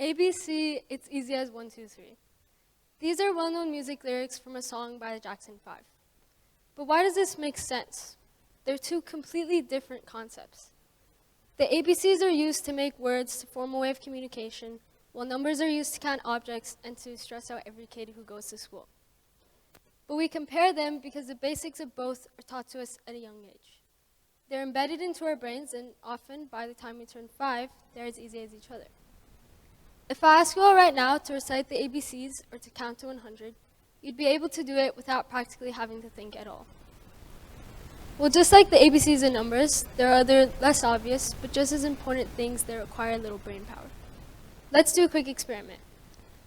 ABC, it's easy as 1, 2, 3. These are well-known music lyrics from a song by the Jackson 5. But why does this make sense? They're two completely different concepts. The ABCs are used to make words to form a way of communication, while numbers are used to count objects and to stress out every kid who goes to school. But we compare them because the basics of both are taught to us at a young age. They're embedded into our brains, and often, by the time we turn 5, they're as easy as each other. If I ask you all right now to recite the ABCs or to count to 100, you'd be able to do it without practically having to think at all. Well, just like the ABCs and numbers, there are other less obvious, but just as important things that require a little brain power. Let's do a quick experiment.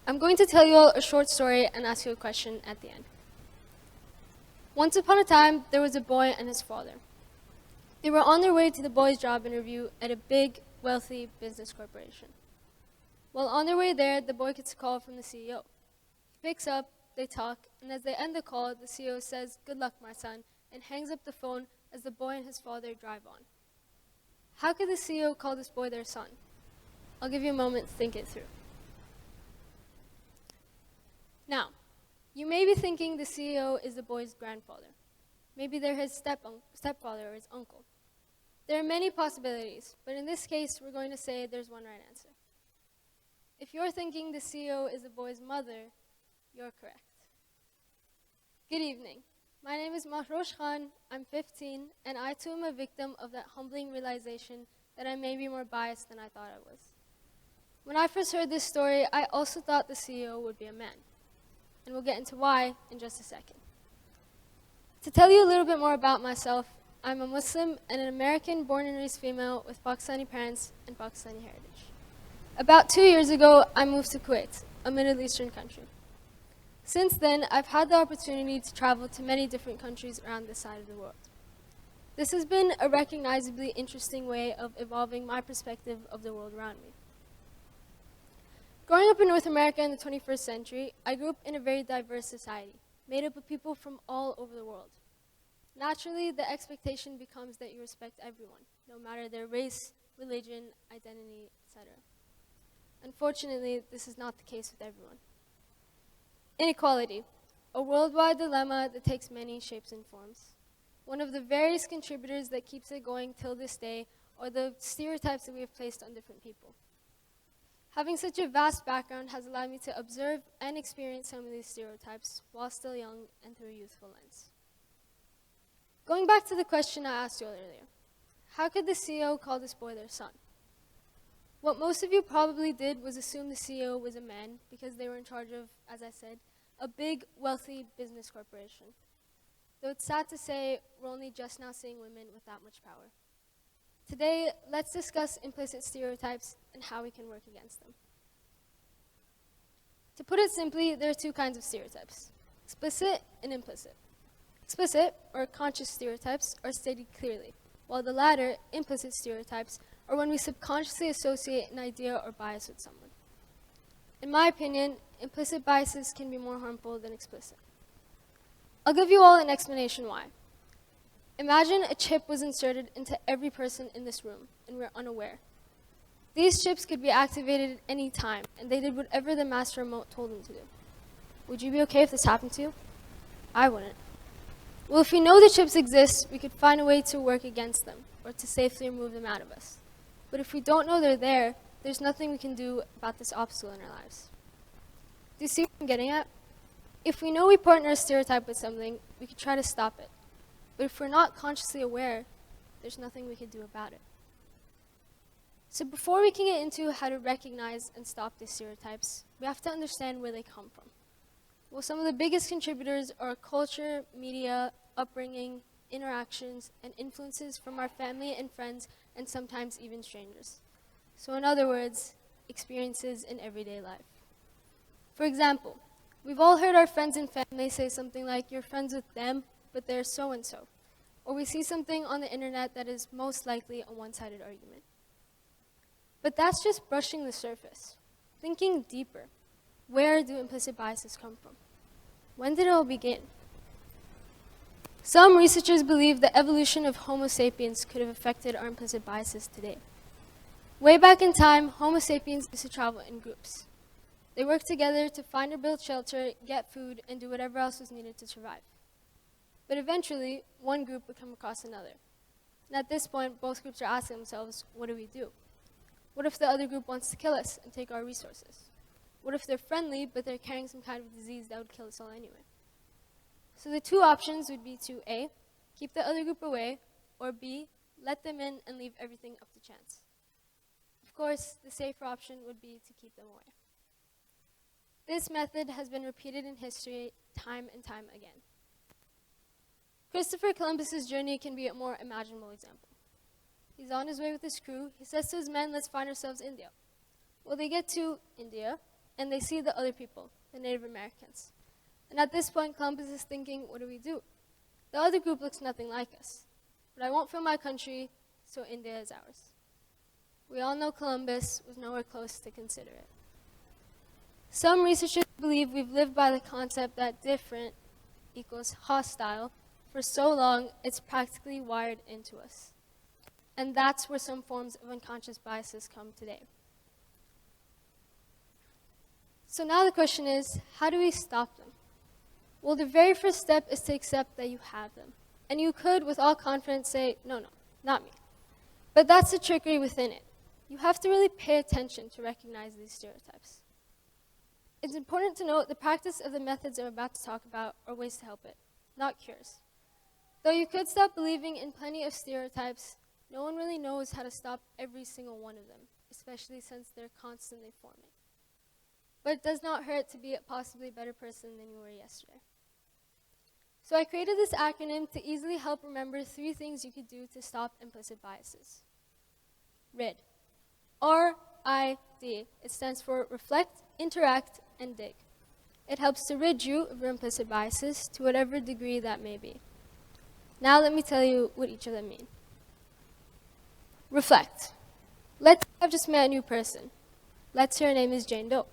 I'm going to tell you all a short story and ask you a question at the end. Once upon a time, there was a boy and his father. They were on their way to the boy's job interview at a big, wealthy business corporation. While on their way there, the boy gets a call from the CEO. He picks up, they talk, and as they end the call, the CEO says, "Good luck, my son," and hangs up the phone as the boy and his father drive on. How could the CEO call this boy their son? I'll give you a moment to think it through. Now, you may be thinking the CEO is the boy's grandfather. Maybe they're his stepfather or his uncle. There are many possibilities, but in this case, we're going to say there's one right answer. If you're thinking the CEO is the boy's mother, you're correct. Good evening. My name is Mahrosh, I'm 15, and I too am a victim of that humbling realization that I may be more biased than I thought I was. When I first heard this story, I also thought the CEO would be a man. And we'll get into why in just a second. To tell you a little bit more about myself, I'm a Muslim and an American born and raised female with Pakistani parents and Pakistani heritage. About 2 years ago, I moved to Kuwait, a Middle Eastern country. Since then, I've had the opportunity to travel to many different countries around this side of the world. This has been a recognizably interesting way of evolving my perspective of the world around me. Growing up in North America in the 21st century, I grew up in a very diverse society, made up of people from all over the world. Naturally, the expectation becomes that you respect everyone, no matter their race, religion, identity, etc. Unfortunately, this is not the case with everyone. Inequality, a worldwide dilemma that takes many shapes and forms. One of the various contributors that keeps it going till this day are the stereotypes that we have placed on different people. Having such a vast background has allowed me to observe and experience some of these stereotypes while still young and through a youthful lens. Going back to the question I asked you earlier, how could the CEO call this boy their son? What most of you probably did was assume the CEO was a man because they were in charge of, as I said, a big, wealthy business corporation. Though it's sad to say, we're only just now seeing women with that much power. Today, let's discuss implicit stereotypes and how we can work against them. To put it simply, there are two kinds of stereotypes, explicit and implicit. Explicit, or conscious stereotypes, are stated clearly, while the latter, implicit stereotypes, are when we subconsciously associate an idea or bias with someone. In my opinion, implicit biases can be more harmful than explicit. I'll give you all an explanation why. Imagine a chip was inserted into every person in this room, and we're unaware. These chips could be activated at any time, and they did whatever the master remote told them to do. Would you be okay if this happened to you? I wouldn't. Well, if we know the chips exist, we could find a way to work against them, or to safely remove them out of us. But if we don't know they're there, there's nothing we can do about this obstacle in our lives. Do you see what I'm getting at? If we know we partner a stereotype with something, we could try to stop it. But if we're not consciously aware, there's nothing we can do about it. So before we can get into how to recognize and stop these stereotypes, we have to understand where they come from. Well, some of the biggest contributors are culture, media, upbringing, interactions, and influences from our family and friends, and sometimes even strangers. So in other words, experiences in everyday life. For example, we've all heard our friends and family say something like, "You're friends with them, but they're so-and-so." Or we see something on the internet that is most likely a one-sided argument. But that's just brushing the surface. Thinking deeper, where do implicit biases come from? When did it all begin? Some researchers believe the evolution of Homo sapiens could have affected our implicit biases today. Way back in time, Homo sapiens used to travel in groups. They worked together to find or build shelter, get food, and do whatever else was needed to survive. But eventually, one group would come across another. And at this point, both groups are asking themselves, what do we do? What if the other group wants to kill us and take our resources? What if they're friendly, but they're carrying some kind of disease that would kill us all anyway? So the two options would be to A, keep the other group away, or B, let them in and leave everything up to chance. Of course, the safer option would be to keep them away. This method has been repeated in history time and time again. Christopher Columbus's journey can be a more imaginable example. He's on his way with his crew. He says to his men, let's find ourselves India. Well, they get to India, and they see the other people, the Native Americans. And at this point, Columbus is thinking, what do we do? The other group looks nothing like us. But I won't fill my country, so India is ours. We all know Columbus was nowhere close to consider it. Some researchers believe we've lived by the concept that different equals hostile for so long it's practically wired into us. And that's where some forms of unconscious biases come today. So now the question is, how do we stop them? Well, the very first step is to accept that you have them. And you could, with all confidence, say, no, not me. But that's the trickery within it. You have to really pay attention to recognize these stereotypes. It's important to note the practice of the methods I'm about to talk about are ways to help it, not cures. Though you could stop believing in plenty of stereotypes, no one really knows how to stop every single one of them, especially since they're constantly forming. But it does not hurt to be a possibly better person than you were yesterday. So I created this acronym to easily help remember 3 things you could do to stop implicit biases. RID. R-I-D. It stands for reflect, interact, and dig. It helps to rid you of your implicit biases to whatever degree that may be. Now let me tell you what each of them mean. Reflect. Let's say I've just met a new person. Let's say her name is Jane Doe.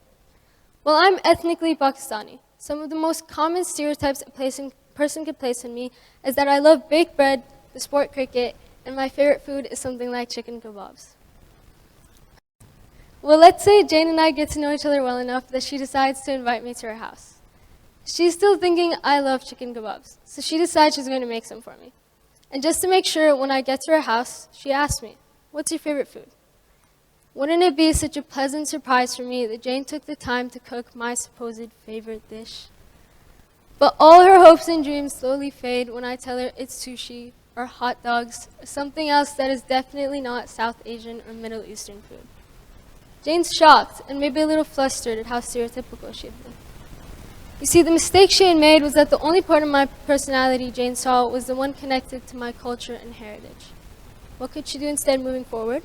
Well, I'm ethnically Pakistani. Some of the most common stereotypes a person could place on me is that I love baked bread, the sport cricket, and my favorite food is something like chicken kebabs. Well, let's say Jane and I get to know each other well enough that she decides to invite me to her house. She's still thinking I love chicken kebabs, so she decides she's going to make some for me. And just to make sure, when I get to her house, she asks me, what's your favorite food? Wouldn't it be such a pleasant surprise for me that Jane took the time to cook my supposed favorite dish? But all her hopes and dreams slowly fade when I tell her it's sushi, or hot dogs, or something else that is definitely not South Asian or Middle Eastern food. Jane's shocked and maybe a little flustered at how stereotypical she had been. You see, the mistake she had made was that the only part of my personality Jane saw was the one connected to my culture and heritage. What could she do instead moving forward?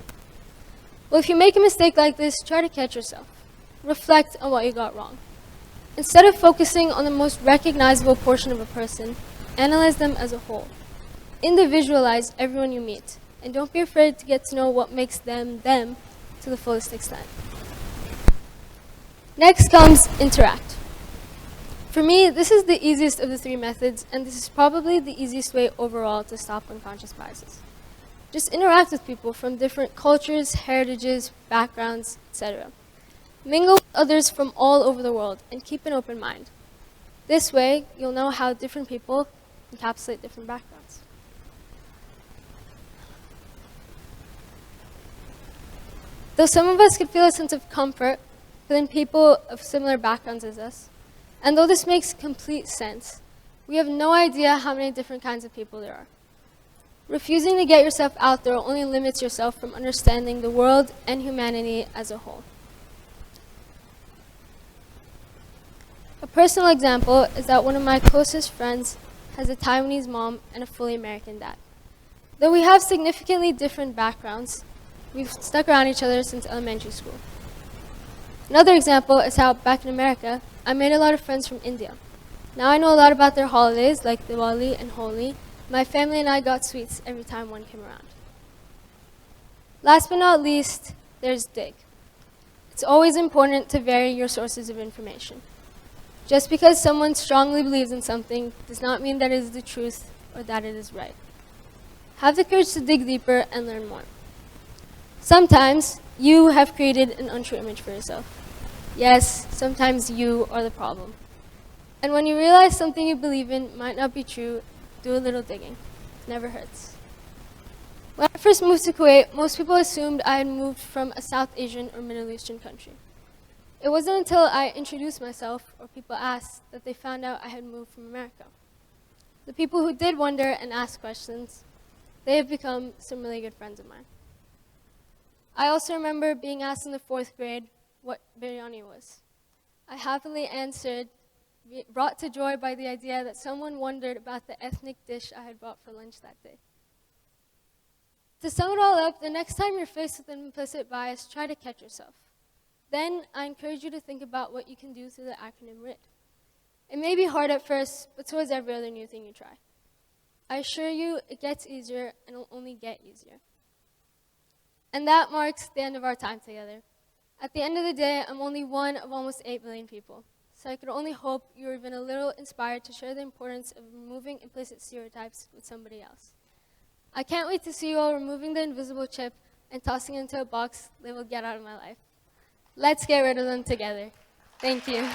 Well, if you make a mistake like this, try to catch yourself. Reflect on what you got wrong. Instead of focusing on the most recognizable portion of a person, analyze them as a whole. Individualize everyone you meet, and don't be afraid to get to know what makes them them to the fullest extent. Next comes interact. For me, this is the easiest of the 3 methods, and this is probably the easiest way overall to stop unconscious biases. Just interact with people from different cultures, heritages, backgrounds, etc. Mingle with others from all over the world and keep an open mind. This way, you'll know how different people encapsulate different backgrounds. Though some of us could feel a sense of comfort within people of similar backgrounds as us, and though this makes complete sense, we have no idea how many different kinds of people there are. Refusing to get yourself out there only limits yourself from understanding the world and humanity as a whole. A personal example is that one of my closest friends has a Taiwanese mom and a fully American dad. Though we have significantly different backgrounds, we've stuck around each other since elementary school. Another example is how, back in America, I made a lot of friends from India. Now I know a lot about their holidays, like Diwali and Holi. My family and I got sweets every time one came around. Last but not least, there's dig. It's always important to vary your sources of information. Just because someone strongly believes in something does not mean that it is the truth or that it is right. Have the courage to dig deeper and learn more. Sometimes You have created an untrue image for yourself. Yes, sometimes you are the problem. And when you realize something you believe in might not be true, do a little digging. Never hurts. When I first moved to Kuwait, most people assumed I had moved from a South Asian or Middle Eastern country. It wasn't until I introduced myself or people asked that they found out I had moved from America. The people who did wonder and ask questions, they have become some really good friends of mine. I also remember being asked in the 4th grade what biryani was. I happily answered, brought to joy by the idea that someone wondered about the ethnic dish I had brought for lunch that day. To sum it all up, the next time you're faced with an implicit bias, try to catch yourself. Then I encourage you to think about what you can do through the acronym RID. It may be hard at first, but so is every other new thing you try. I assure you, it gets easier and it'll only get easier. And that marks the end of our time together. At the end of the day, I'm only one of almost 8 billion people. So I could only hope you were even a little inspired to share the importance of removing implicit stereotypes with somebody else. I can't wait to see you all removing the invisible chip and tossing it into a box labeled "Get Out of My Life." Let's get rid of them together. Thank you.